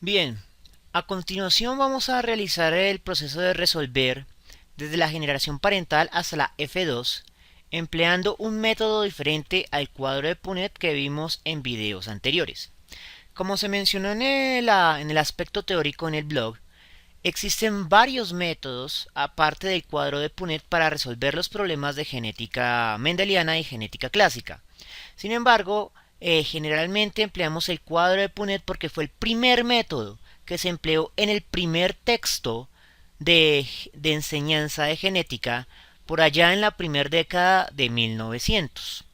Bien, a continuación vamos a realizar el proceso de resolver desde la generación parental hasta la F2, empleando un método diferente al cuadro de Punnett que vimos en videos anteriores. Como se mencionó en el aspecto teórico en el blog, existen varios métodos aparte del cuadro de Punnett para resolver los problemas de genética mendeliana y genética clásica. Sin embargo, generalmente empleamos el cuadro de Punnett porque fue el primer método que se empleó en el primer texto de enseñanza de genética por allá en la primera década de 1900.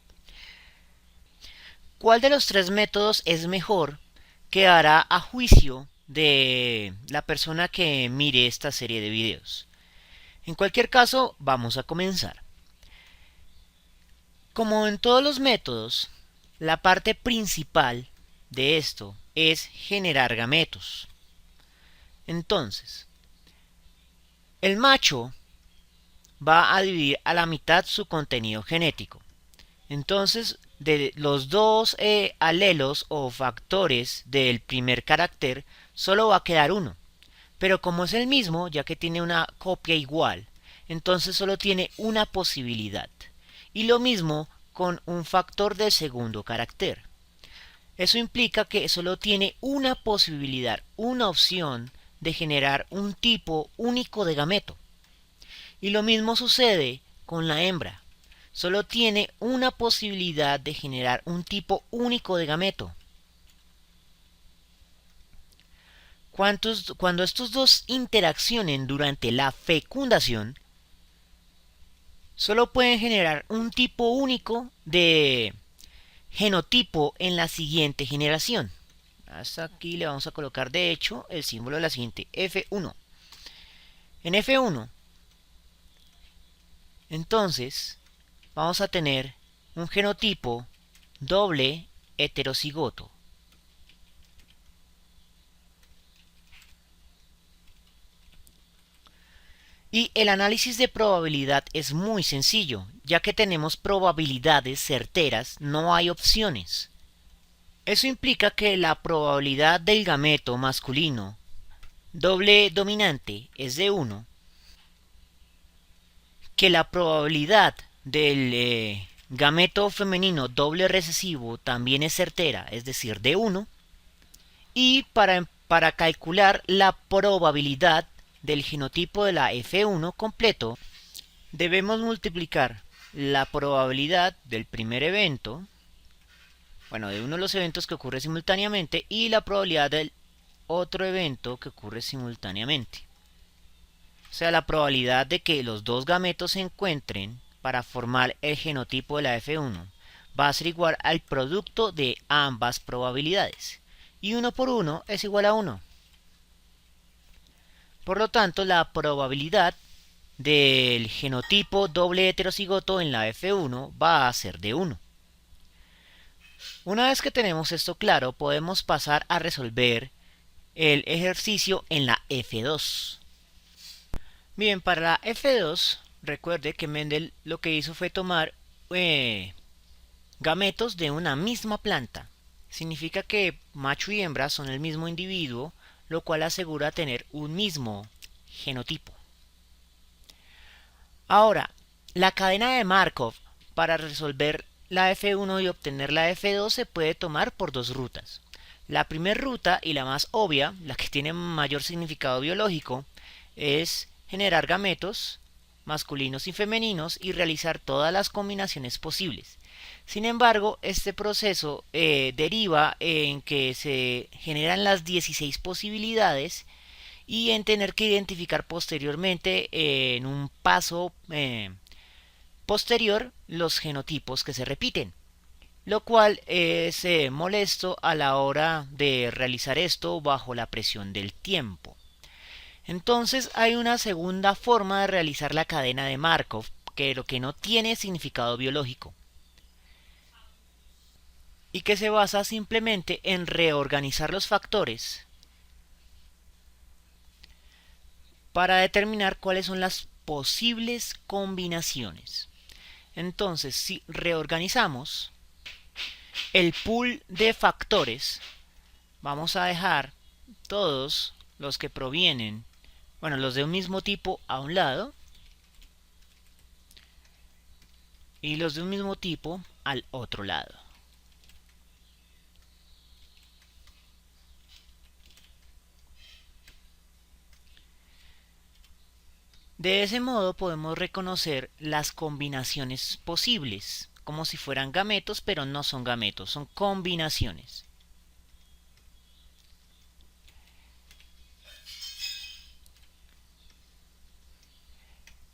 ¿Cuál de los tres métodos es mejor? Quedará a juicio de la persona que mire esta serie de videos. En cualquier caso, vamos a comenzar. Como en todos los métodos, la parte principal de esto es generar gametos. Entonces, el macho va a dividir a la mitad su contenido genético. Entonces, de los dos alelos o factores del primer carácter, solo va a quedar uno. Pero como es el mismo, ya que tiene una copia igual, entonces solo tiene una posibilidad. Y lo mismo con un factor del segundo carácter. Eso implica que solo tiene una posibilidad, una opción de generar un tipo único de gameto. Y lo mismo sucede con la hembra. Solo tiene una posibilidad de generar un tipo único de gameto. Cuando estos dos interaccionen durante la fecundación, solo pueden generar un tipo único de genotipo en la siguiente generación. Hasta aquí le vamos a colocar de hecho el símbolo de la siguiente F1. En F1, entonces, vamos a tener un genotipo doble heterocigoto. Y el análisis de probabilidad es muy sencillo, ya que tenemos probabilidades certeras, no hay opciones. Eso implica que la probabilidad del gameto masculino doble dominante es de 1, que la probabilidad del gameto femenino doble recesivo también es certera, es decir, de 1, y para calcular la probabilidad del genotipo de la F1 completo, debemos multiplicar la probabilidad del primer evento, bueno, de uno de los eventos que ocurre simultáneamente, y la probabilidad del otro evento que ocurre simultáneamente. O sea, la probabilidad de que los dos gametos se encuentren para formar el genotipo de la F1 va a ser igual al producto de ambas probabilidades. Y 1 por 1 es igual a 1. Por lo tanto, la probabilidad del genotipo doble heterocigoto en la F1 va a ser de 1. Una vez que tenemos esto claro, podemos pasar a resolver el ejercicio en la F2. Bien, para la F2, recuerde que Mendel lo que hizo fue tomar gametos de una misma planta. Significa que macho y hembra son el mismo individuo, lo cual asegura tener un mismo genotipo. Ahora, la cadena de Markov para resolver la F1 y obtener la F2 se puede tomar por dos rutas. La primera ruta y la más obvia, la que tiene mayor significado biológico, es generar gametos masculinos y femeninos y realizar todas las combinaciones posibles. Sin embargo, este proceso deriva en que se generan las 16 posibilidades y en tener que identificar posteriormente en un paso posterior los genotipos que se repiten, lo cual es molesto a la hora de realizar esto bajo la presión del tiempo. Entonces hay una segunda forma de realizar la cadena de Markov, que lo que no tiene significado biológico y que se basa simplemente en reorganizar los factores para determinar cuáles son las posibles combinaciones. Entonces, si reorganizamos el pool de factores, vamos a dejar todos los que provienen, bueno, los de un mismo tipo a un lado y los de un mismo tipo al otro lado. De ese modo podemos reconocer las combinaciones posibles, como si fueran gametos, pero no son gametos, son combinaciones.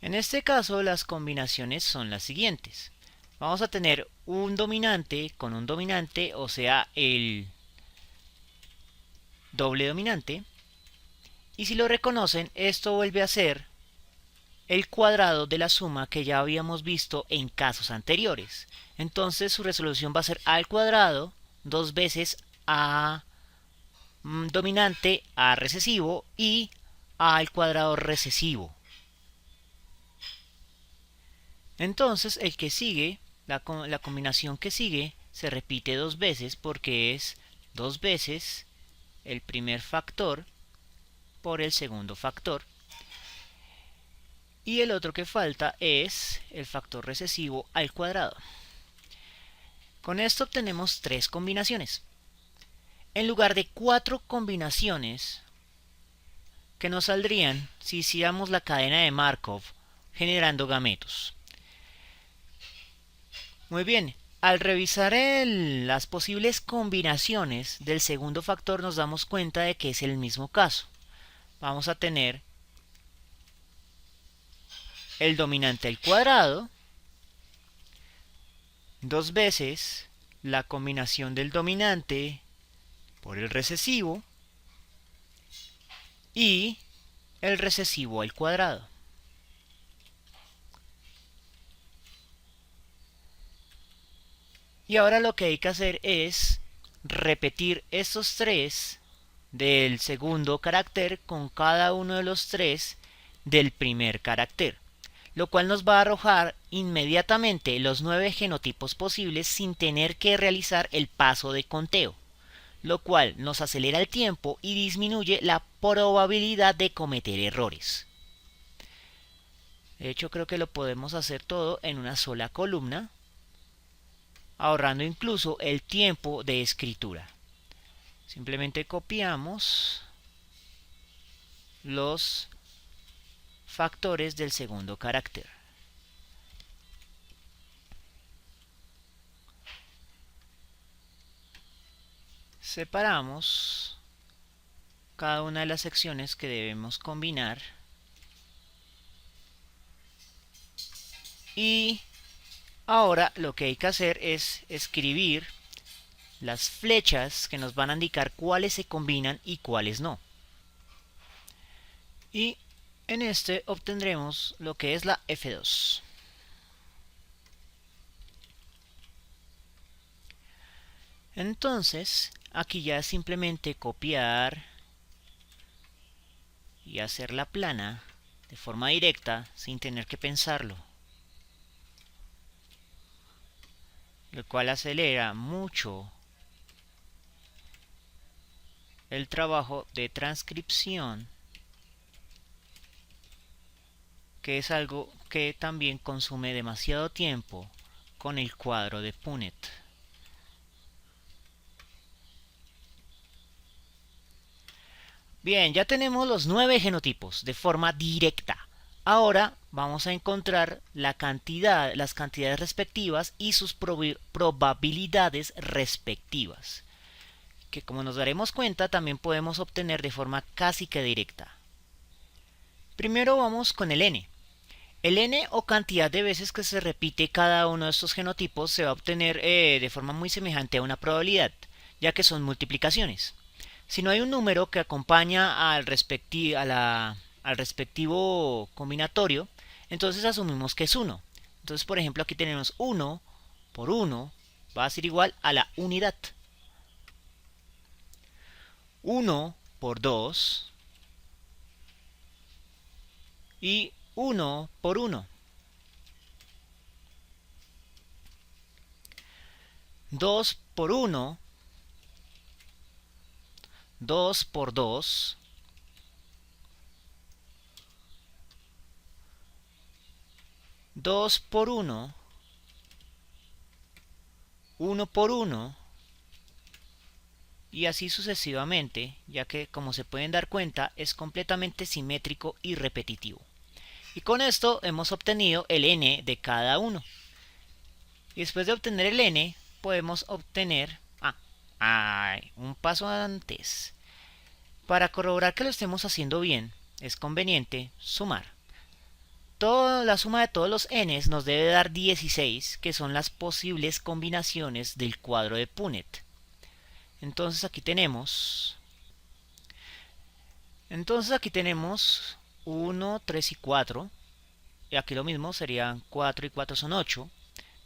En este caso, las combinaciones son las siguientes. Vamos a tener un dominante con un dominante, o sea, el doble dominante. Y si lo reconocen, esto vuelve a ser el cuadrado de la suma que ya habíamos visto en casos anteriores. Entonces su resolución va a ser a al cuadrado dos veces a dominante a recesivo y a al cuadrado recesivo. Entonces el que sigue, la combinación que sigue, se repite dos veces porque es dos veces el primer factor por el segundo factor. Y el otro que falta es el factor recesivo al cuadrado. Con esto obtenemos tres combinaciones. En lugar de cuatro combinaciones que nos saldrían si hiciéramos la cadena de Markov generando gametos. Muy bien, al revisar las posibles combinaciones del segundo factor nos damos cuenta de que es el mismo caso. Vamos a tener el dominante al cuadrado, dos veces la combinación del dominante por el recesivo y el recesivo al cuadrado. Y ahora lo que hay que hacer es repetir estos tres del segundo carácter con cada uno de los tres del primer carácter, lo cual nos va a arrojar inmediatamente los 9 genotipos posibles sin tener que realizar el paso de conteo, lo cual nos acelera el tiempo y disminuye la probabilidad de cometer errores. De hecho, creo que lo podemos hacer todo en una sola columna, ahorrando incluso el tiempo de escritura. Simplemente copiamos los factores del segundo carácter. Separamos cada una de las secciones que debemos combinar y ahora lo que hay que hacer es escribir las flechas que nos van a indicar cuáles se combinan y cuáles no. Y en este obtendremos lo que es la F2. Entonces, aquí ya es simplemente copiar y hacer la plana de forma directa sin tener que pensarlo, lo cual acelera mucho el trabajo de transcripción, que es algo que también consume demasiado tiempo con el cuadro de Punnett. Bien, ya tenemos los 9 genotipos de forma directa. Ahora vamos a encontrar las cantidades respectivas y sus probabilidades respectivas, que como nos daremos cuenta también podemos obtener de forma casi que directa. Primero vamos con el n. El n o cantidad de veces que se repite cada uno de estos genotipos se va a obtener de forma muy semejante a una probabilidad, ya que son multiplicaciones. Si no hay un número que acompaña al respectivo combinatorio, entonces asumimos que es 1. Entonces, por ejemplo, aquí tenemos 1 por 1 va a ser igual a la unidad. 1 por 2 y 1 por 1. 2 por 1, 2 por 2, 2 por 1, 1 por 1, y así sucesivamente, ya que como se pueden dar cuenta es completamente simétrico y repetitivo. Y con esto hemos obtenido el n de cada uno. Y después de obtener el n, podemos obtener un paso antes. Para corroborar que lo estemos haciendo bien, es conveniente sumar. La suma de todos los n's nos debe dar 16, que son las posibles combinaciones del cuadro de Punnett. Entonces aquí tenemos 1, 3 y 4. Y aquí lo mismo, serían 4 y 4 son 8,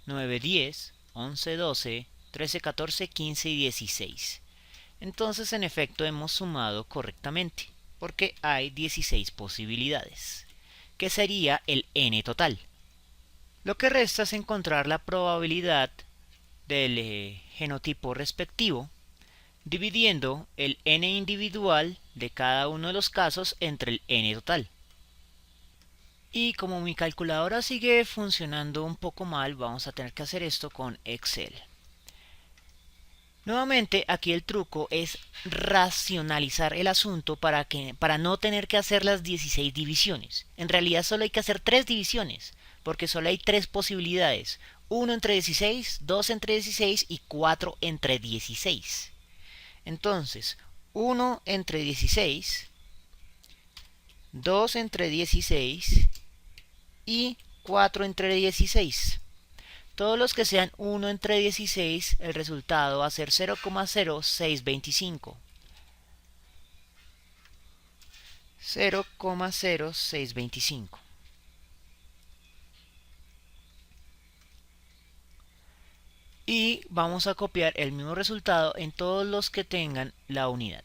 9, 10, 11, 12, 13, 14, 15 y 16. Entonces en efecto hemos sumado correctamente, porque hay 16 posibilidades, que sería el n total. Lo que resta es encontrar la probabilidad del genotipo respectivo, dividiendo el n individual de cada uno de los casos entre el n total. Y como mi calculadora sigue funcionando un poco mal, vamos a tener que hacer esto con Excel. Nuevamente, aquí el truco es racionalizar el asunto para no tener que hacer las 16 divisiones. En realidad solo hay que hacer 3 divisiones, porque solo hay 3 posibilidades. 1 entre 16, 2 entre 16 y 4 entre 16. Entonces, 1 entre 16, 2 entre 16 y 4 entre 16. Todos los que sean 1 entre 16, el resultado va a ser 0,0625. 0,0625. Y vamos a copiar el mismo resultado en todos los que tengan la unidad.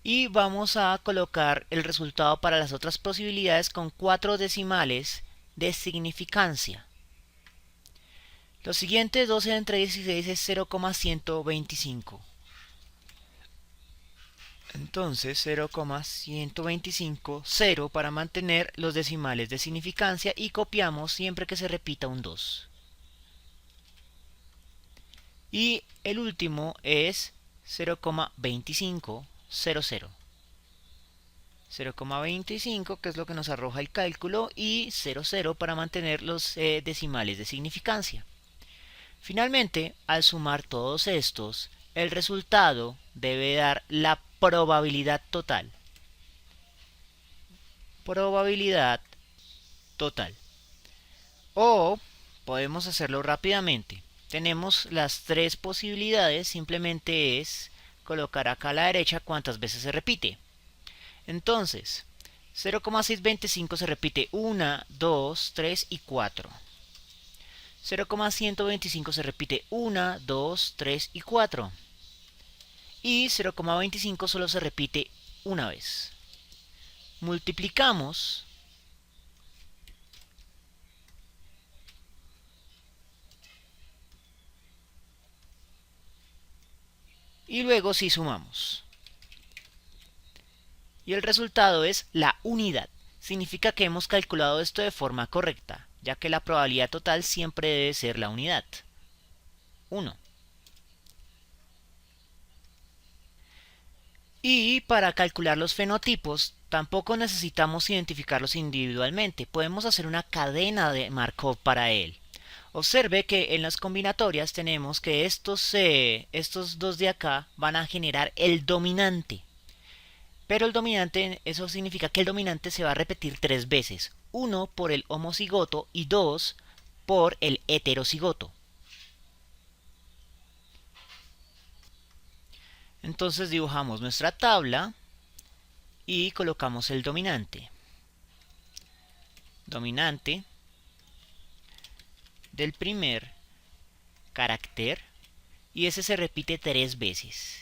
Y vamos a colocar el resultado para las otras posibilidades con 4 decimales de significancia. Lo siguiente, 12 entre 16 es 0,125. Entonces 0,125, 0 para mantener los decimales de significancia y copiamos siempre que se repita un 2. Y el último es 0,2500. 0,25, que es lo que nos arroja el cálculo, y 00 para mantener los decimales de significancia. Finalmente, al sumar todos estos, el resultado debe dar la probabilidad total. Probabilidad total. O podemos hacerlo rápidamente. Tenemos las 3 posibilidades, simplemente es colocar acá a la derecha cuántas veces se repite. Entonces, 0,625 se repite 1, 2, 3 y 4. 0,125 se repite 1, 2, 3 y 4. Y 0,25 solo se repite una vez. Multiplicamos y luego sí sumamos. Y el resultado es la unidad. Significa que hemos calculado esto de forma correcta, ya que la probabilidad total siempre debe ser la unidad. 1. Y para calcular los fenotipos, tampoco necesitamos identificarlos individualmente. Podemos hacer una cadena de Markov para él. Observe que en las combinatorias tenemos que estos dos de acá van a generar el dominante. Pero el dominante, eso significa que el dominante se va a repetir 3 veces. 1 por el homocigoto y 2 por el heterocigoto. Entonces dibujamos nuestra tabla y colocamos el dominante. Dominante del primer carácter, y ese se repite 3 veces.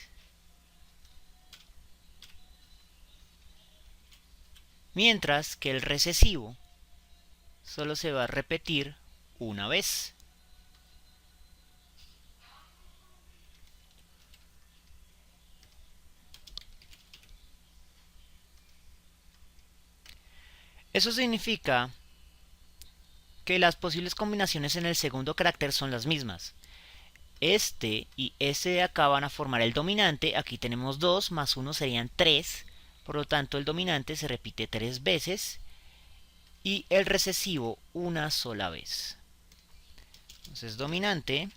Mientras que el recesivo solo se va a repetir una vez. Eso significa que las posibles combinaciones en el segundo carácter son las mismas. Este y este de acá van a formar el dominante. Aquí tenemos 2 más 1 serían 3. Por lo tanto, el dominante se repite 3 veces y el recesivo una sola vez. Entonces, dominante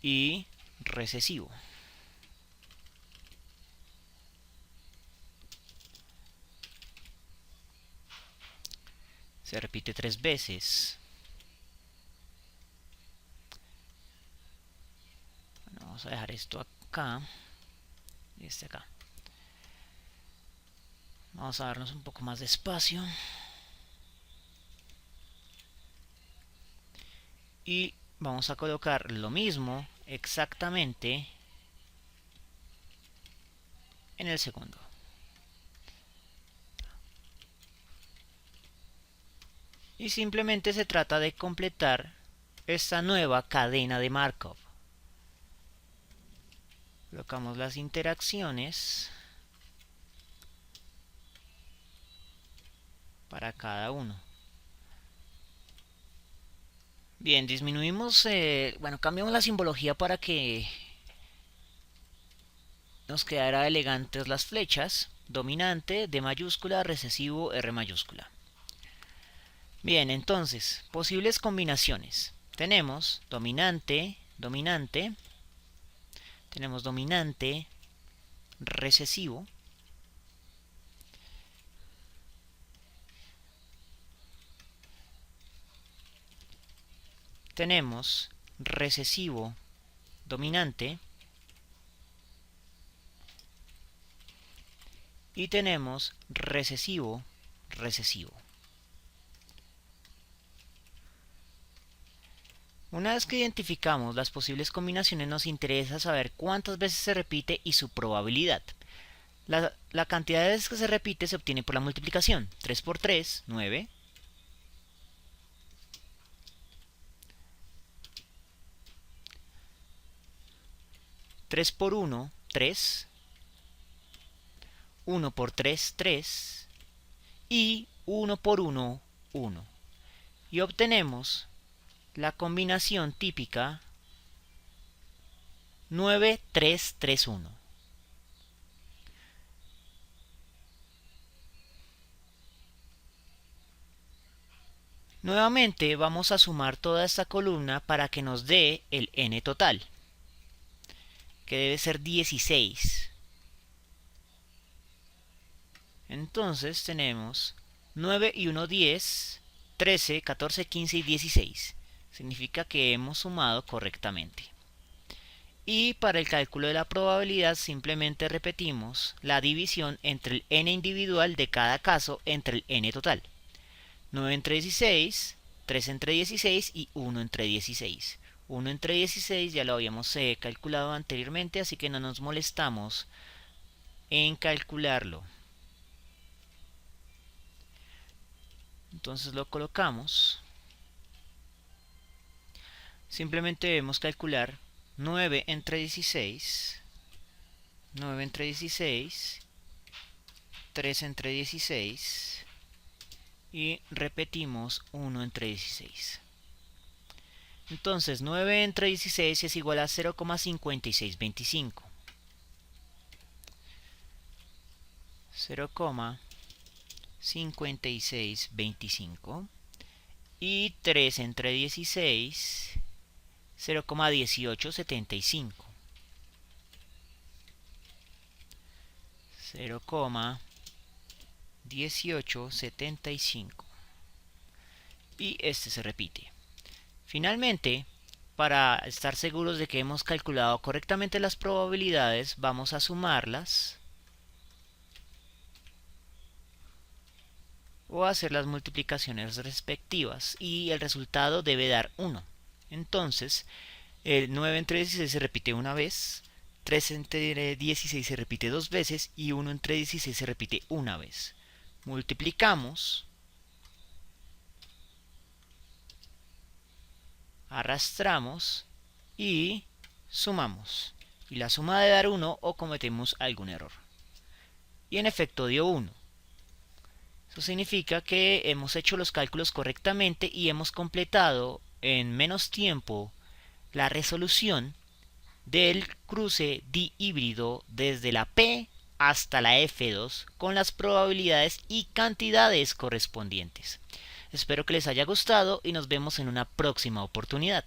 y recesivo. Se repite 3 veces. Bueno, vamos a dejar esto acá y este acá. Vamos a darnos un poco más de espacio. Y vamos a colocar lo mismo exactamente en el segundo. Y simplemente se trata de completar esta nueva cadena de Markov. Colocamos las interacciones para cada uno. Bien, disminuimos, bueno, cambiamos la simbología para que nos quedara elegantes las flechas. Dominante, D mayúscula, recesivo, R mayúscula. Bien, entonces, posibles combinaciones. Tenemos dominante, dominante. Tenemos dominante, recesivo. Tenemos recesivo, dominante. Y tenemos recesivo, recesivo. Una vez que identificamos las posibles combinaciones, nos interesa saber cuántas veces se repite y su probabilidad. La cantidad de veces que se repite se obtiene por la multiplicación. 3 por 3, 9. 3 por 1, 3. 1 por 3, 3. Y 1 por 1, 1. Y obtenemos la combinación típica 9, 3, 3, 1. Nuevamente vamos a sumar toda esta columna para que nos dé el n total, que debe ser 16. Entonces tenemos 9 y 1, 10, 13, 14, 15 y 16. Significa que hemos sumado correctamente. Y para el cálculo de la probabilidad simplemente repetimos la división entre el n individual de cada caso entre el n total. 9 entre 16, 3 entre 16 y 1 entre 16. 1 entre 16 ya lo habíamos calculado anteriormente, así que no nos molestamos en calcularlo. Entonces lo colocamos. Simplemente debemos calcular 9 entre 16, 9 entre 16, 3 entre 16 y repetimos 1 entre 16. Entonces 9 entre 16 es igual a 0,5625. 0,5625 y 3 entre 16 0,1875. 0,1875 y este se repite. Finalmente, para estar seguros de que hemos calculado correctamente las probabilidades, vamos a sumarlas o hacer las multiplicaciones respectivas y el resultado debe dar 1. Entonces, el 9 entre 16 se repite una vez, 3 entre 16 se repite dos veces y 1 entre 16 se repite una vez. Multiplicamos, arrastramos y sumamos. Y la suma debe dar 1 o cometemos algún error. y en efecto dio 1. Eso significa que hemos hecho los cálculos correctamente y hemos completado en menos tiempo la resolución del cruce dihíbrido desde la P hasta la F2 con las probabilidades y cantidades correspondientes. Espero que les haya gustado y nos vemos en una próxima oportunidad.